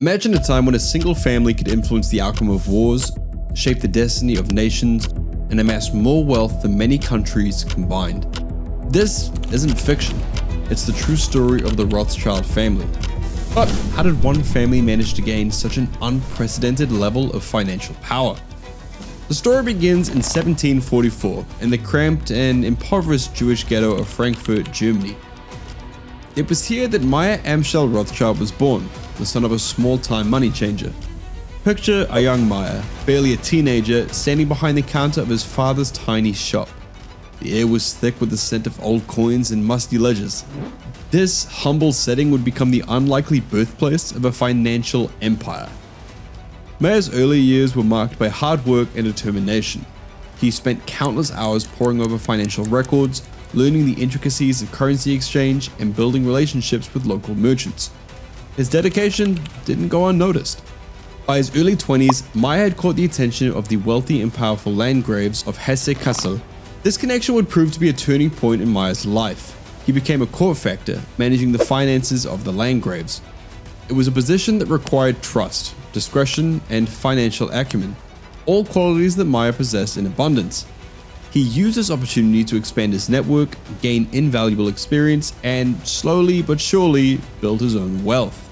Imagine a time when a single family could influence the outcome of wars, shape the destiny of nations, and amass more wealth than many countries combined. This isn't fiction, it's the true story of the Rothschild family. But how did one family manage to gain such an unprecedented level of financial power? The story begins in 1744 in the cramped and impoverished Jewish ghetto of Frankfurt, Germany. It was here that Meyer Amschel Rothschild was born, the son of a small-time money changer. Picture a young Meyer, barely a teenager, standing behind the counter of his father's tiny shop. The air was thick with the scent of old coins and musty ledgers. This humble setting would become the unlikely birthplace of a financial empire. Meyer's early years were marked by hard work and determination. He spent countless hours poring over financial records, learning the intricacies of currency exchange, and building relationships with local merchants. His dedication didn't go unnoticed. By his early 20s, Meyer had caught the attention of the wealthy and powerful landgraves of Hesse-Kassel. This connection would prove to be a turning point in Meyer's life. He became a court factor, managing the finances of the landgraves. It was a position that required trust, discretion, and financial acumen, all qualities that Meyer possessed in abundance. He used this opportunity to expand his network, gain invaluable experience, and slowly but surely build his own wealth.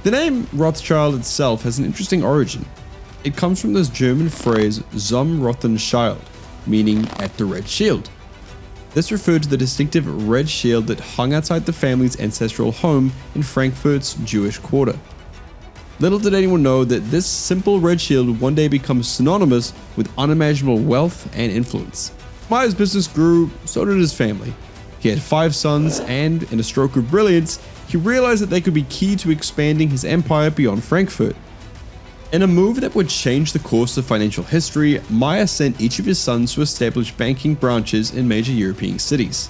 The name Rothschild itself has an interesting origin. It comes from this German phrase zum roten Schild, meaning at the red shield. This referred to the distinctive red shield that hung outside the family's ancestral home in Frankfurt's Jewish quarter. Little did anyone know that this simple red shield would one day become synonymous with unimaginable wealth and influence. Meyer's business grew, so did his family. He had 5 sons, and in a stroke of brilliance, he realized that they could be key to expanding his empire beyond Frankfurt. In a move that would change the course of financial history, Meyer sent each of his sons to establish banking branches in major European cities.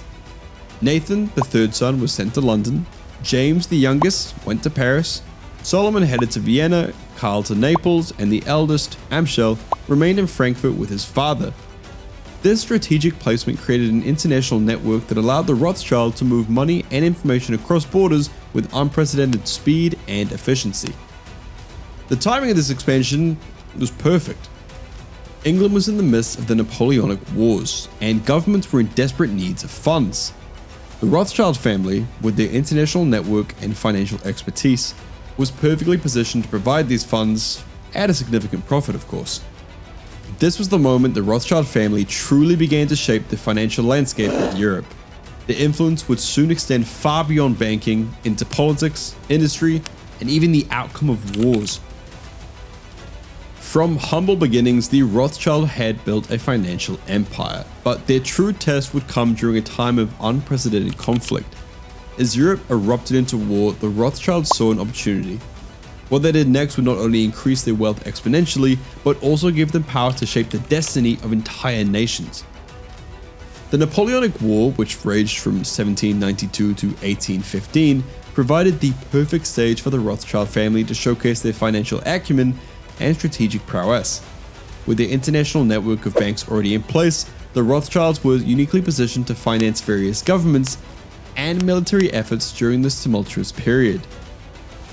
Nathan, the third son, was sent to London. James, the youngest, went to Paris. Solomon headed to Vienna, Karl to Naples, and the eldest, Amschel, remained in Frankfurt with his father. This strategic placement created an international network that allowed the Rothschild to move money and information across borders with unprecedented speed and efficiency. The timing of this expansion was perfect. England was in the midst of the Napoleonic Wars, and governments were in desperate need of funds. The Rothschild family, with their international network and financial expertise, was perfectly positioned to provide these funds at a significant profit, of course. This was the moment the Rothschild family truly began to shape the financial landscape of Europe. Their influence would soon extend far beyond banking into politics, industry, and even the outcome of wars. From humble beginnings, the Rothschild had built a financial empire, but their true test would come during a time of unprecedented conflict. As Europe erupted into war, the Rothschilds saw an opportunity. What they did next would not only increase their wealth exponentially, but also give them power to shape the destiny of entire nations. The Napoleonic War, which raged from 1792 to 1815, provided the perfect stage for the Rothschild family to showcase their financial acumen and strategic prowess. With their international network of banks already in place, the Rothschilds were uniquely positioned to finance various governments and military efforts during this tumultuous period.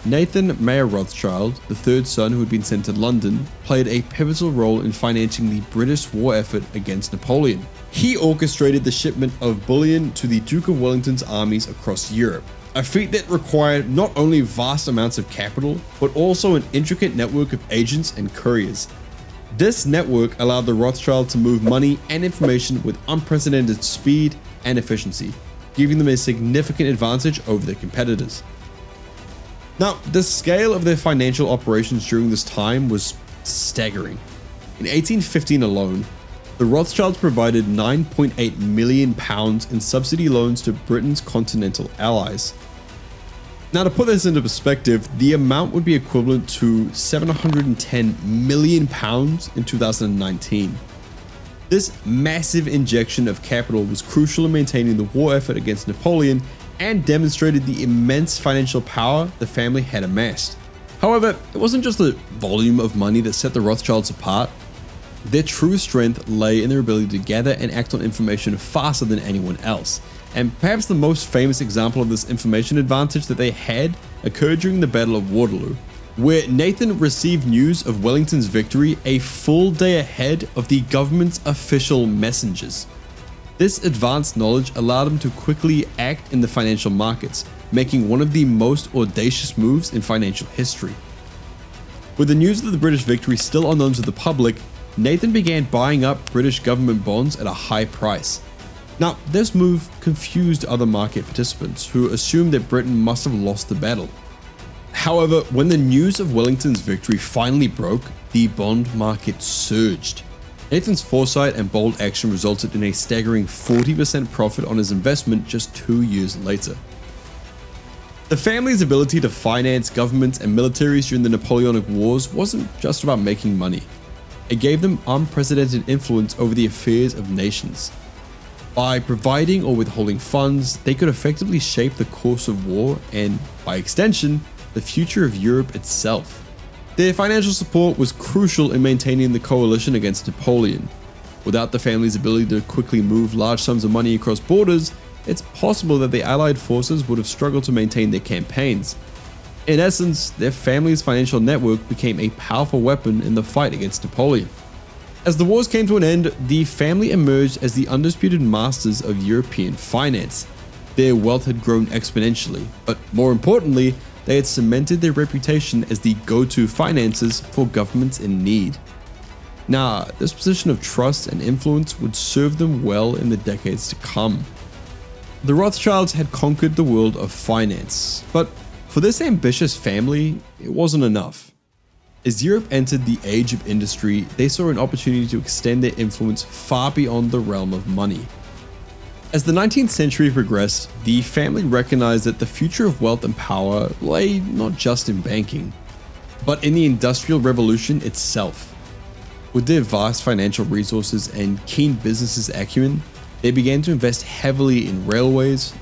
Nathan Mayer Rothschild, the third son who had been sent to London, played a pivotal role in financing the British war effort against Napoleon. He orchestrated the shipment of bullion to the Duke of Wellington's armies across Europe, a feat that required not only vast amounts of capital, but also an intricate network of agents and couriers. This network allowed the Rothschild to move money and information with unprecedented speed and efficiency, giving them a significant advantage over their competitors. Now, the scale of their financial operations during this time was staggering. In 1815 alone, the Rothschilds provided £9.8 million in subsidy loans to Britain's continental allies. Now, to put this into perspective, the amount would be equivalent to £710 million in 2019. This massive injection of capital was crucial in maintaining the war effort against Napoleon and demonstrated the immense financial power the family had amassed. However, it wasn't just the volume of money that set the Rothschilds apart. Their true strength lay in their ability to gather and act on information faster than anyone else. And perhaps the most famous example of this information advantage that they had occurred during the Battle of Waterloo, where Nathan received news of Wellington's victory a full day ahead of the government's official messengers. This advanced knowledge allowed him to quickly act in the financial markets, making one of the most audacious moves in financial history. With the news of the British victory still unknown to the public, Nathan began buying up British government bonds at a high price. Now, this move confused other market participants who assumed that Britain must have lost the battle. However, when the news of Wellington's victory finally broke, the bond market surged. Nathan's foresight and bold action resulted in a staggering 40% profit on his investment just 2 years later. The family's ability to finance governments and militaries during the Napoleonic Wars wasn't just about making money. It gave them unprecedented influence over the affairs of nations. By providing or withholding funds, they could effectively shape the course of war and, by extension, the future of Europe itself. Their financial support was crucial in maintaining the coalition against Napoleon. Without the family's ability to quickly move large sums of money across borders, it's possible that the Allied forces would have struggled to maintain their campaigns. In essence, their family's financial network became a powerful weapon in the fight against Napoleon. As the wars came to an end, the family emerged as the undisputed masters of European finance. Their wealth had grown exponentially, but more importantly, they had cemented their reputation as the go-to finances for governments in need. Now, this position of trust and influence would serve them well in the decades to come. The Rothschilds had conquered the world of finance, but for this ambitious family, it wasn't enough. As Europe entered the age of industry, they saw an opportunity to extend their influence far beyond the realm of money. As the 19th century progressed, the family recognized that the future of wealth and power lay not just in banking, but in the Industrial Revolution itself. With their vast financial resources and keen business acumen, they began to invest heavily in railways,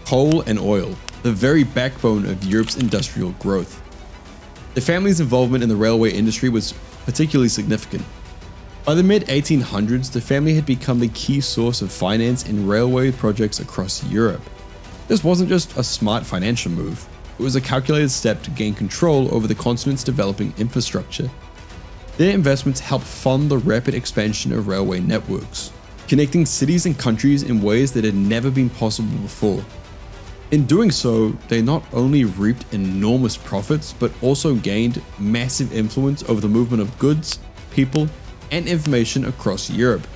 coal, and oil, the very backbone of Europe's industrial growth. The family's involvement in the railway industry was particularly significant. By the mid-1800s, the family had become the key source of finance in railway projects across Europe. This wasn't just a smart financial move, it was a calculated step to gain control over the continent's developing infrastructure. Their investments helped fund the rapid expansion of railway networks, connecting cities and countries in ways that had never been possible before. In doing so, they not only reaped enormous profits, but also gained massive influence over the movement of goods, people, and information across Europe.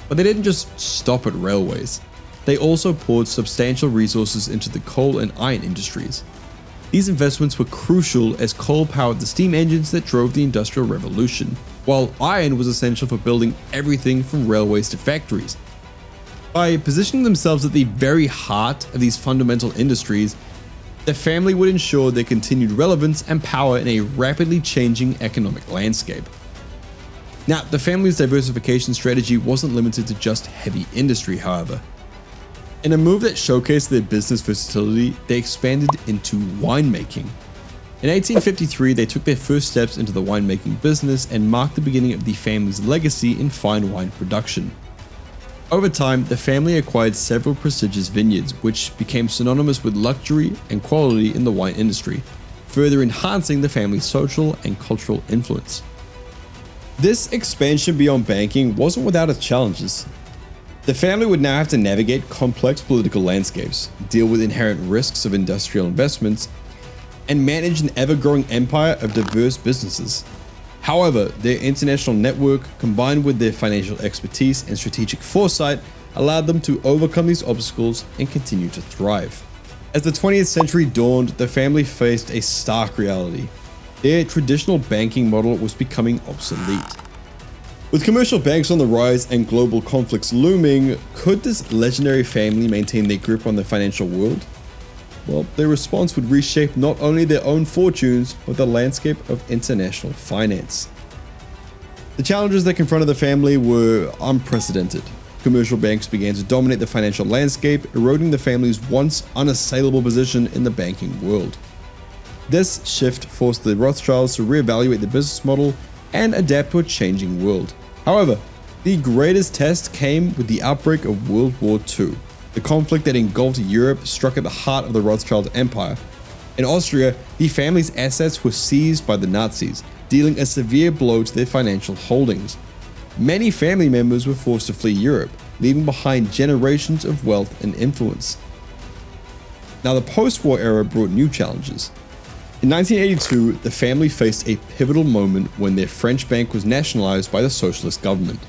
But they didn't just stop at railways. They also poured substantial resources into the coal and iron industries. These investments were crucial as coal powered the steam engines that drove the Industrial Revolution, while iron was essential for building everything from railways to factories. By positioning themselves at the very heart of these fundamental industries, the family would ensure their continued relevance and power in a rapidly changing economic landscape. Now, the family's diversification strategy wasn't limited to just heavy industry, however. In a move that showcased their business versatility, they expanded into winemaking. In 1853, they took their first steps into the winemaking business and marked the beginning of the family's legacy in fine wine production. Over time, the family acquired several prestigious vineyards, which became synonymous with luxury and quality in the wine industry, further enhancing the family's social and cultural influence. This expansion beyond banking wasn't without its challenges. The family would now have to navigate complex political landscapes, deal with inherent risks of industrial investments, and manage an ever-growing empire of diverse businesses. However, their international network, combined with their financial expertise and strategic foresight, allowed them to overcome these obstacles and continue to thrive. As the 20th century dawned, the family faced a stark reality. Their traditional banking model was becoming obsolete. With commercial banks on the rise and global conflicts looming, could this legendary family maintain their grip on the financial world? Well, their response would reshape not only their own fortunes, but the landscape of international finance. The challenges that confronted the family were unprecedented. Commercial banks began to dominate the financial landscape, eroding the family's once unassailable position in the banking world. This shift forced the Rothschilds to reevaluate the business model and adapt to a changing world. However, the greatest test came with the outbreak of World War II. The conflict that engulfed Europe struck at the heart of the Rothschild Empire. In Austria, the family's assets were seized by the Nazis, dealing a severe blow to their financial holdings. Many family members were forced to flee Europe, leaving behind generations of wealth and influence. Now, the post-war era brought new challenges. In 1982, the family faced a pivotal moment when their French bank was nationalized by the socialist government.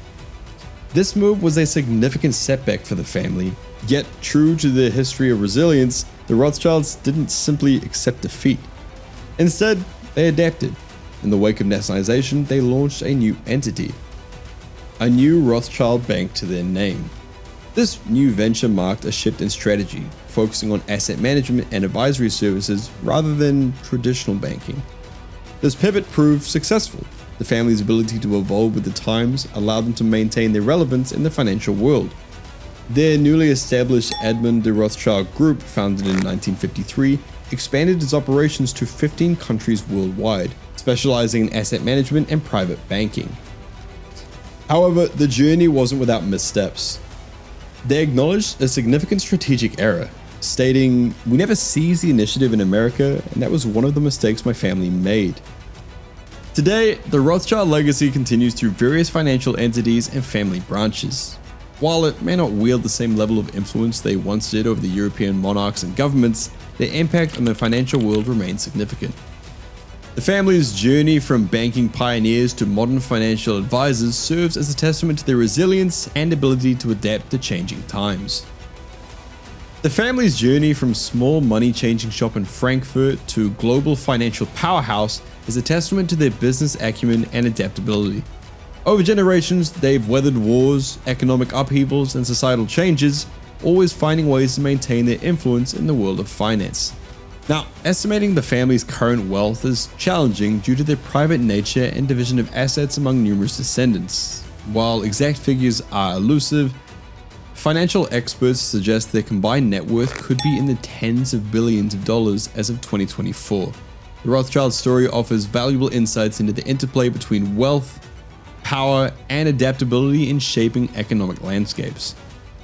This move was a significant setback for the family, yet true to their history of resilience, the Rothschilds didn't simply accept defeat. Instead, they adapted. In the wake of nationalization, they launched a new entity, a new Rothschild bank to their name. This new venture marked a shift in strategy, focusing on asset management and advisory services rather than traditional banking. This pivot proved successful. The family's ability to evolve with the times allowed them to maintain their relevance in the financial world. Their newly established Edmond de Rothschild Group, founded in 1953, expanded its operations to 15 countries worldwide, specializing in asset management and private banking. However, the journey wasn't without missteps. They acknowledged a significant strategic error, stating, "We never seized the initiative in America, and that was one of the mistakes my family made." Today, the Rothschild legacy continues through various financial entities and family branches. While it may not wield the same level of influence they once did over the European monarchs and governments, their impact on the financial world remains significant. The family's journey from banking pioneers to modern financial advisors serves as a testament to their resilience and ability to adapt to changing times. The family's journey from small money-changing shop in Frankfurt to global financial powerhouse is a testament to their business acumen and adaptability. Over generations, they've weathered wars, economic upheavals, and societal changes, always finding ways to maintain their influence in the world of finance. Now, estimating the family's current wealth is challenging due to their private nature and division of assets among numerous descendants. While exact figures are elusive, financial experts suggest their combined net worth could be in the tens of billions of dollars as of 2024. The Rothschild story offers valuable insights into the interplay between wealth, power, and adaptability in shaping economic landscapes.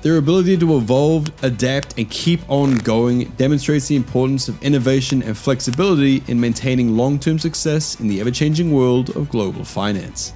Their ability to evolve, adapt, and keep on going demonstrates the importance of innovation and flexibility in maintaining long-term success in the ever-changing world of global finance.